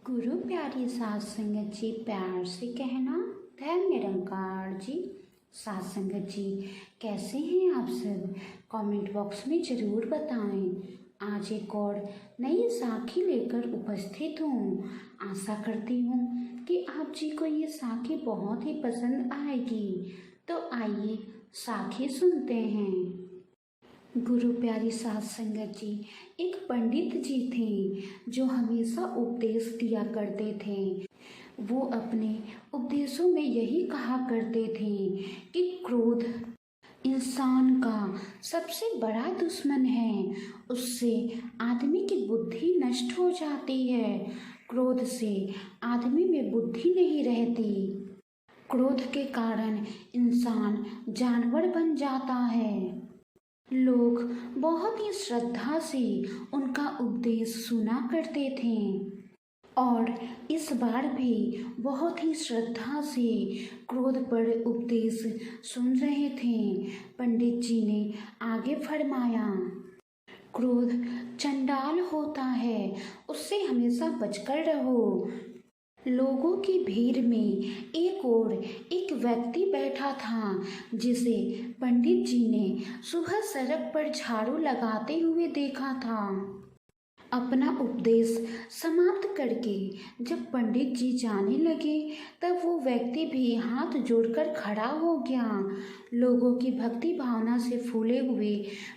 गुरु प्यारी सात संगत जी, प्यार से कहना धर्म निरंकार जी। सात संगत जी, कैसे हैं आप सब? कमेंट बॉक्स में ज़रूर बताएं। आज एक और नई साखी लेकर उपस्थित हूँ। आशा करती हूँ कि आप जी को ये साखी बहुत ही पसंद आएगी। तो आइए साखी सुनते हैं। गुरु प्यारी सात संगत जी, एक पंडित जी थे जो हमेशा उपदेश दिया करते थे। वो अपने उपदेशों में यही कहा करते थे कि क्रोध इंसान का सबसे बड़ा दुश्मन है। उससे आदमी की बुद्धि नष्ट हो जाती है। क्रोध से आदमी में बुद्धि नहीं रहती। क्रोध के कारण इंसान जानवर बन जाता है। लोग बहुत ही श्रद्धा से उनका उपदेश सुना करते थे और इस बार भी बहुत ही श्रद्धा से क्रोध पर उपदेश सुन रहे थे। पंडित जी ने आगे फरमाया, क्रोध चंडाल होता है, उससे हमेशा बचकर रहो। लोगों की भीड़ में एक व्यक्ति बैठा था जिसे पंडित जी ने सुबह सड़क पर झाड़ू लगाते हुए देखा था। अपना उपदेश समाप्त करके जब पंडित जी जाने लगे तब वो व्यक्ति भी हाथ जोड़कर खड़ा हो गया। लोगों की भक्ति भावना से फूले हुए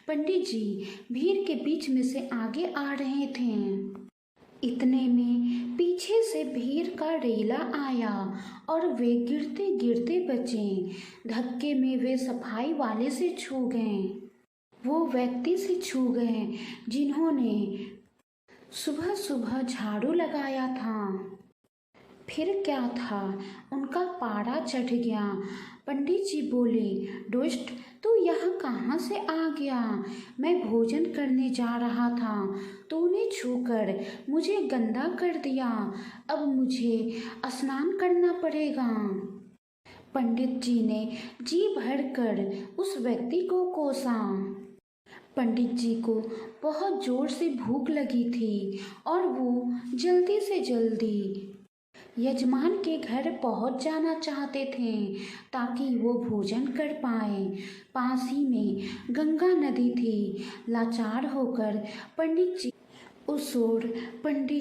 पंडित जी भीड़ के बीच में से आगे आ रहे थे। इतने में पीछे से भीड़ का रेला आया और वे गिरते गिरते बचे। धक्के में वे सफाई वाले से छू गए, वो व्यक्ति से छू गए जिन्होंने सुबह सुबह झाड़ू लगाया था। फिर क्या था, उनका पारा चढ़ गया। पंडित जी बोले, दुष्ट, तू यहाँ कहाँ से आ गया? मैं भोजन करने जा रहा था, तूने छूकर मुझे गंदा कर दिया। अब मुझे स्नान करना पड़ेगा। पंडित जी ने जी भरकर उस व्यक्ति को कोसा। पंडित जी को बहुत जोर से भूख लगी थी और वो जल्दी से जल्दी यजमान के घर पहुंच जाना चाहते थे ताकि वो भोजन कर पाए। पास ही में गंगा नदी थी। लाचार होकर पंडित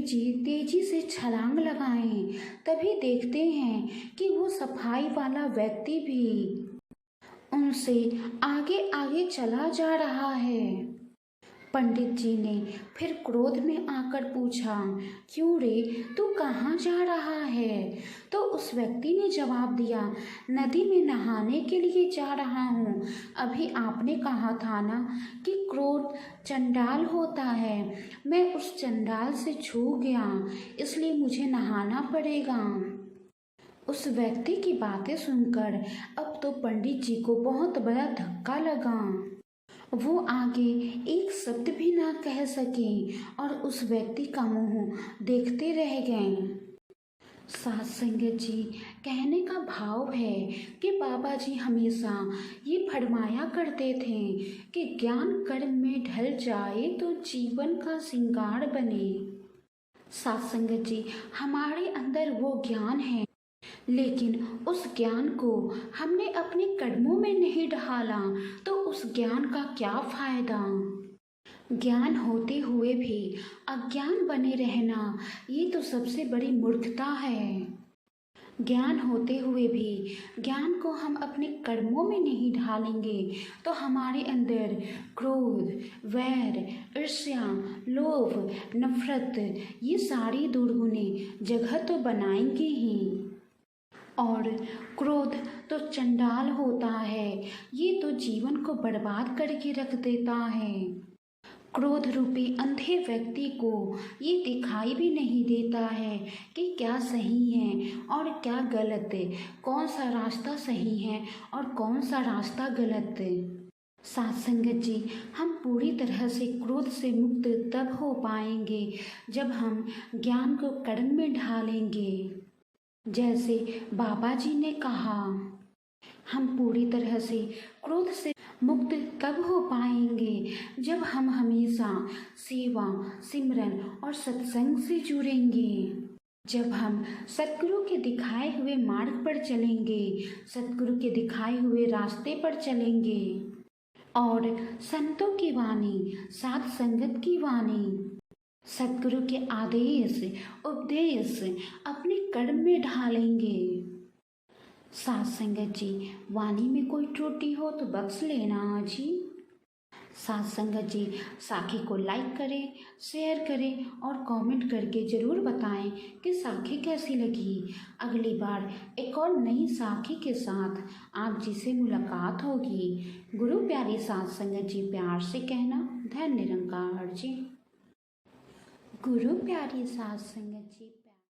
जी तेजी से छलांग लगाएं। तभी देखते हैं कि वो सफाई वाला व्यक्ति भी उनसे आगे आगे चला जा रहा है। पंडित जी ने फिर क्रोध में आकर पूछा, क्यों रे, तू कहाँ जा रहा है? तो उस व्यक्ति ने जवाब दिया, नदी में नहाने के लिए जा रहा हूँ। अभी आपने कहा था ना कि क्रोध चंडाल होता है, मैं उस चंडाल से छू गया, इसलिए मुझे नहाना पड़ेगा। उस व्यक्ति की बातें सुनकर अब तो पंडित जी को बहुत बड़ा धक्का लगा। वो आगे एक शब्द भी ना कह सके और उस व्यक्ति का मुंह देखते रह गए। सात संगत जी, कहने का भाव है कि बाबा जी हमेशा ये फरमाया करते थे कि ज्ञान कर्म में ढल जाए तो जीवन का श्रृंगार बने। सात संगत जी, हमारे अंदर वो ज्ञान है, लेकिन उस ज्ञान को हमने अपने कर्मों में नहीं ढाला तो उस ज्ञान का क्या फायदा? ज्ञान होते हुए भी अज्ञान बने रहना, ये तो सबसे बड़ी मूर्खता है। ज्ञान होते हुए भी ज्ञान को हम अपने कर्मों में नहीं ढालेंगे तो हमारे अंदर क्रोध, वैर, ईर्ष्या, लोभ, नफरत, ये सारी दुर्गुणे जगह तो बनाएंगे ही। और क्रोध तो चंडाल होता है, ये तो जीवन को बर्बाद करके रख देता है। क्रोध रूपी अंधे व्यक्ति को ये दिखाई भी नहीं देता है कि क्या सही है और क्या गलत है, कौन सा रास्ता सही है और कौन सा रास्ता गलत है। सात संगत जी, हम पूरी तरह से क्रोध से मुक्त तब हो पाएंगे जब हम ज्ञान को कर्म में ढालेंगे। जैसे बाबा जी ने कहा, हम पूरी तरह से क्रोध से मुक्त तब हो पाएंगे जब हम हमेशा सेवा, सिमरन और सत्संग से जुड़ेंगे। जब हम सतगुरु के दिखाए हुए मार्ग पर चलेंगे, सतगुरु के दिखाए हुए रास्ते पर चलेंगे और संतों की वाणी, साध संगत की वाणी, सतगुरु के आदेश उपदेश अपने कर्म में ढालेंगे। साध संगत जी, वाणी में कोई त्रुटि हो तो बख्श लेना जी। साथ संगत जी, साखी को लाइक करें, शेयर करें और कमेंट करके ज़रूर बताएं कि साखी कैसी लगी। अगली बार एक और नई साखी के साथ आप जी से मुलाकात होगी। गुरु प्यारी साथ संगत जी, प्यार से कहना धन्य निरंकार जी। गुरु प्यारी साथ संगत जी।